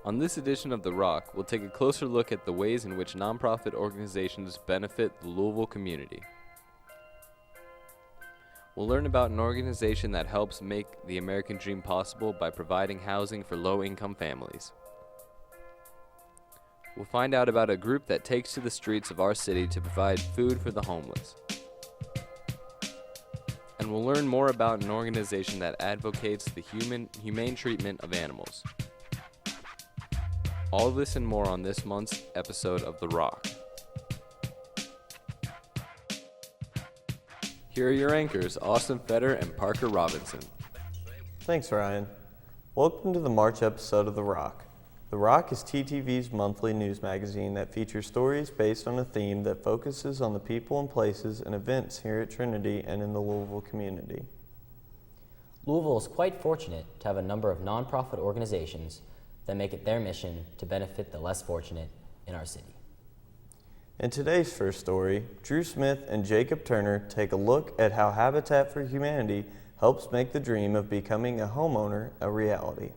On this edition of The Rock, we'll take a closer look at the ways in which nonprofit organizations benefit the Louisville community. We'll learn about an organization that helps make the American dream possible by providing housing for low-income families. We'll find out about a group that takes to the streets of our city to provide food for the homeless. And we'll learn more about an organization that advocates the humane treatment of animals. All of this and more on this month's episode of The Rock. Here are your anchors, Austin Fetter and Parker Robinson. Thanks, Ryan. Welcome to the March episode of The Rock. The Rock is TTV's monthly news magazine that features stories based on a theme that focuses on the people and places and events here at Trinity and in the Louisville community. Louisville is quite fortunate to have a number of nonprofit organizations that make it their mission to benefit the less fortunate in our city. In today's first story, Drew Smith and Jacob Turner take a look at how Habitat for Humanity helps make the dream of becoming a homeowner a reality.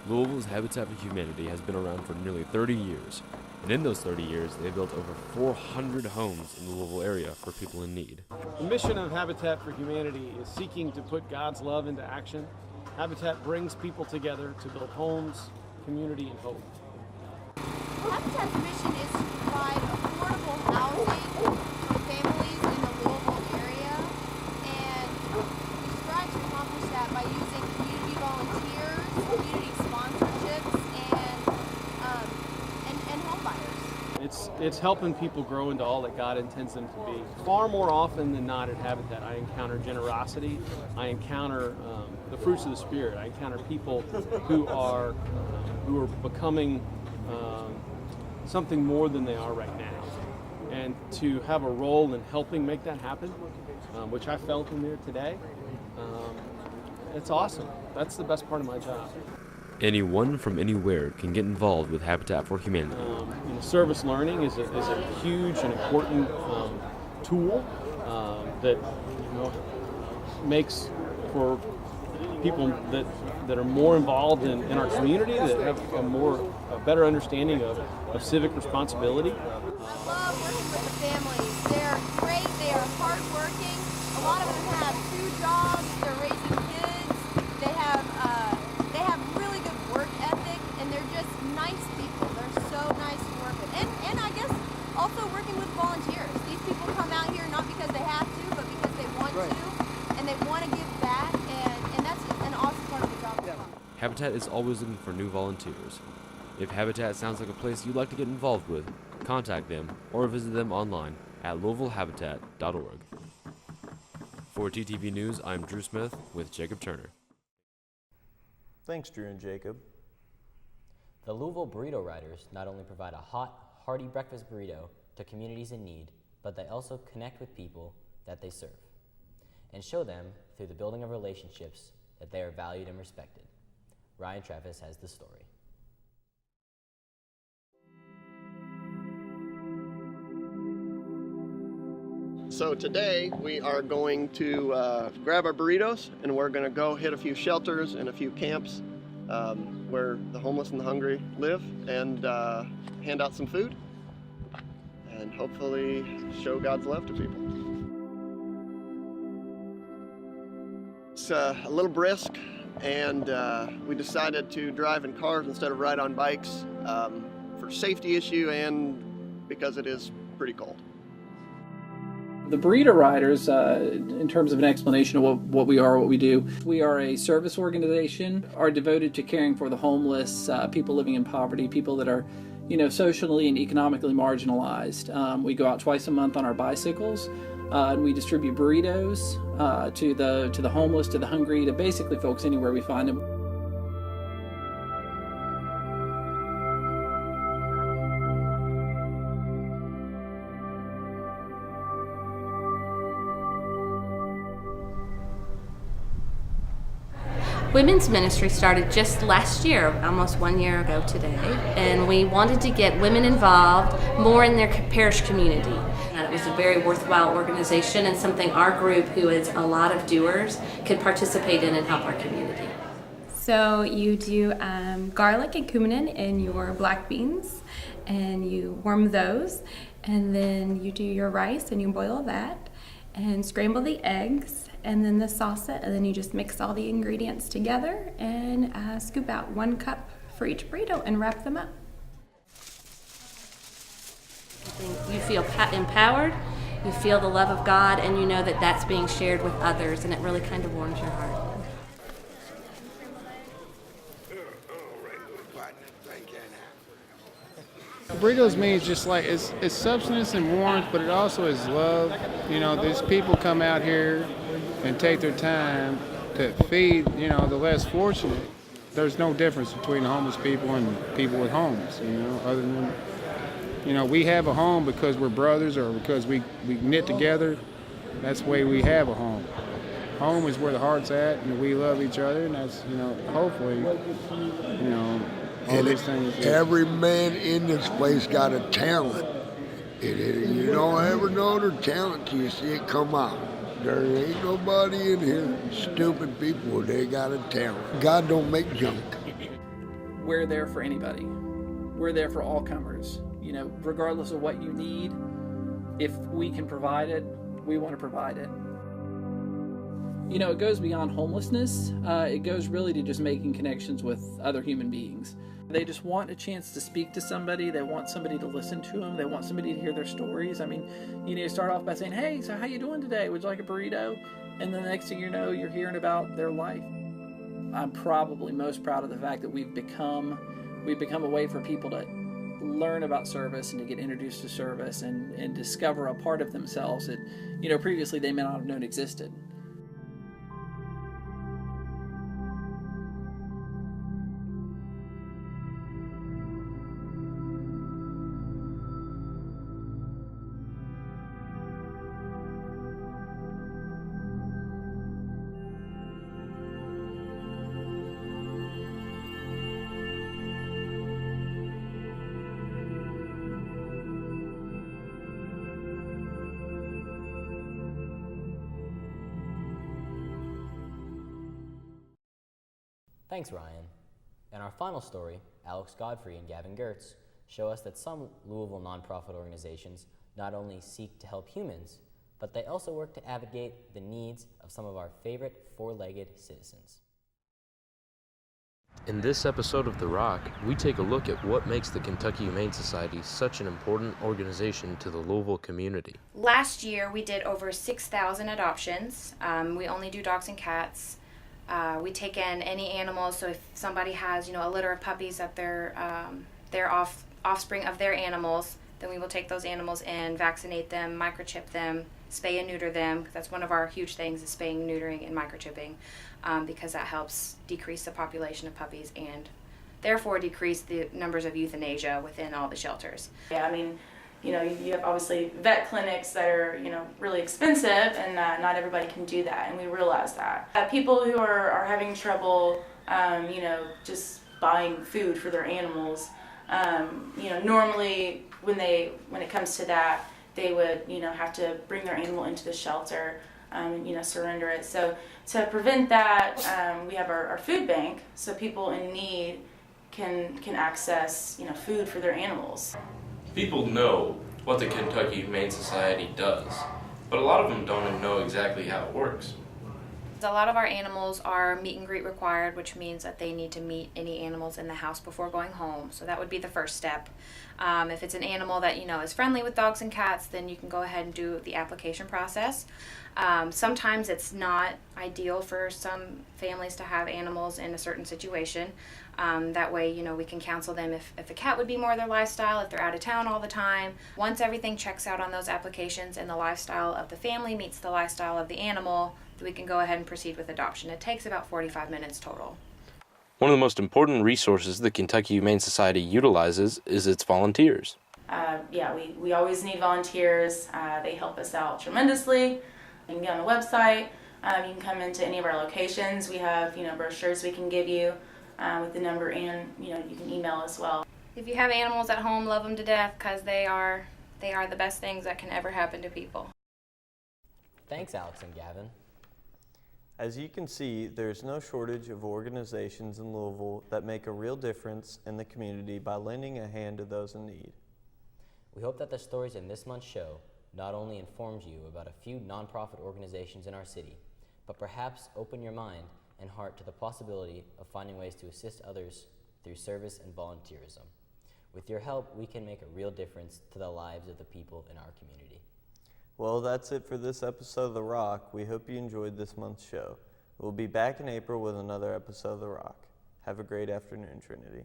Louisville's Habitat for Humanity has been around for nearly 30 years, and in those 30 years, they've built over 400 homes in the Louisville area for people in need. The mission of Habitat for Humanity is seeking to put God's love into action. Habitat brings people together to build homes, community, and hope. Habitat's mission is to provide affordable housing for families in the Louisville area, and we strive to accomplish that by using community volunteers, community sponsorships, and home buyers. It's helping people grow into all that God intends them to be. Far more often than not at Habitat, I encounter generosity. I encounter the fruits of the Spirit. I encounter people who are becoming something more than they are right now. And to have a role in helping make that happen, which I felt in there today, it's awesome. That's the best part of my job. Anyone from anywhere can get involved with Habitat for Humanity. Service learning is a huge and important tool that makes for people that are more involved in our community, that have a better understanding of civic responsibility. I love working with the families. They're great, they are hardworking. A lot of them have 2 jobs, they're raising kids, they have really good work ethic, and they're just nice people. They're so nice to work with. And I guess also working with volunteers. These people come out here not because they have to, but because they want to, and they want to give back, and that's an awesome part of the job as well. Habitat is always looking for new volunteers. If Habitat sounds like a place you'd like to get involved with, contact them or visit them online at louisvillehabitat.org. For TTV News, I'm Drew Smith with Jacob Turner. Thanks, Drew and Jacob. The Louisville Burrito Riders not only provide a hot, hearty breakfast burrito to communities in need, but they also connect with people that they serve and show them through the building of relationships that they are valued and respected. Ryan Travis has the story. So today we are going to grab our burritos and we're going to go hit a few shelters and a few camps where the homeless and the hungry live and hand out some food and hopefully show God's love to people. It's a little brisk, and we decided to drive in cars instead of ride on bikes for safety issue and because it is pretty cold. The Burrito Riders, in terms of an explanation of what we are, what we do, we are a service organization, are devoted to caring for the homeless, people living in poverty, people that are, socially and economically marginalized. We go out twice a month on our bicycles, and we distribute burritos to the homeless, to the hungry, to basically folks anywhere we find them. Women's ministry started just last year, almost 1 year ago today, and we wanted to get women involved more in their parish community. And it was a very worthwhile organization and something our group, who is a lot of doers, could participate in and help our community. So you do garlic and cumin in your black beans, and you warm those, and then you do your rice and you boil that, and scramble the eggs, and then the salsa, and then you just mix all the ingredients together and scoop out 1 cup for each burrito and wrap them up. You feel empowered, you feel the love of God, and you know that that's being shared with others, and it really kind of warms your heart. Burritos means just like it's substance and warmth, but it also is love. You know, these people come out here and take their time to feed, you know, the less fortunate. There's no difference between homeless people and people with homes, you know, other than, you know, we have a home because we're brothers or because we knit together. That's the way we have a home. Home is where the heart's at, and we love each other, and that's, you know, hopefully, you know, all these things. Every man in this place got a talent. You don't ever know their talent till you see it come out. There ain't nobody in here, stupid people, they got a talent. God don't make junk. We're there for anybody. We're there for all comers. You know, regardless of what you need, if we can provide it, we want to provide it. You know, it goes beyond homelessness. It goes really to just making connections with other human beings. They just want a chance to speak to somebody. They want somebody to listen to them. They want somebody to hear their stories. I mean, you know, you start off by saying, "Hey, so how you doing today? Would you like a burrito?" And then the next thing you know, you're hearing about their life. I'm probably most proud of the fact that we've become a way for people to learn about service and to get introduced to service and discover a part of themselves that, you know, previously they may not have known existed. Thanks, Ryan. In our final story, Alex Godfrey and Gavin Gertz show us that some Louisville nonprofit organizations not only seek to help humans, but they also work to advocate the needs of some of our favorite four-legged citizens. In this episode of The Rock, we take a look at what makes the Kentucky Humane Society such an important organization to the Louisville community. Last year, we did over 6,000 adoptions. We only do dogs and cats. We take in any animals, so if somebody has, you know, a litter of puppies that they're offspring of their animals, then we will take those animals in, vaccinate them, microchip them, spay and neuter them. That's one of our huge things, is spaying, neutering, and microchipping, because that helps decrease the population of puppies and therefore decrease the numbers of euthanasia within all the shelters. Yeah, I mean, you know, you have obviously vet clinics that are, you know, really expensive, and not everybody can do that, and we realize that. People who are having trouble, you know, just buying food for their animals, you know, normally when it comes to that, they would, you know, have to bring their animal into the shelter, and, you know, surrender it. So to prevent that, we have our food bank, so people in need can access, you know, food for their animals. People know what the Kentucky Humane Society does, but a lot of them don't even know exactly how it works. A lot of our animals are meet and greet required, which means that they need to meet any animals in the house before going home. So that would be the first step. If it's an animal that, you know, is friendly with dogs and cats, then you can go ahead and do the application process. Sometimes it's not ideal for some families to have animals in a certain situation. That way, you know, we can counsel them if a cat would be more their lifestyle, if they're out of town all the time. Once everything checks out on those applications and the lifestyle of the family meets the lifestyle of the animal, we can go ahead and proceed with adoption. It takes about 45 minutes total. One of the most important resources the Kentucky Humane Society utilizes is its volunteers. Yeah, we always need volunteers. They help us out tremendously. You can get on the website. You can come into any of our locations. We have, you know, brochures we can give you with the number, and, you know, you can email as well. If you have animals at home, love them to death, because they are the best things that can ever happen to people. Thanks, Alex and Gavin. As you can see, there's no shortage of organizations in Louisville that make a real difference in the community by lending a hand to those in need. We hope that the stories in this month's show not only informs you about a few nonprofit organizations in our city, but perhaps open your mind and heart to the possibility of finding ways to assist others through service and volunteerism. With your help, we can make a real difference to the lives of the people in our community. Well, that's it for this episode of The Rock. We hope you enjoyed this month's show. We'll be back in April with another episode of The Rock. Have a great afternoon, Trinity.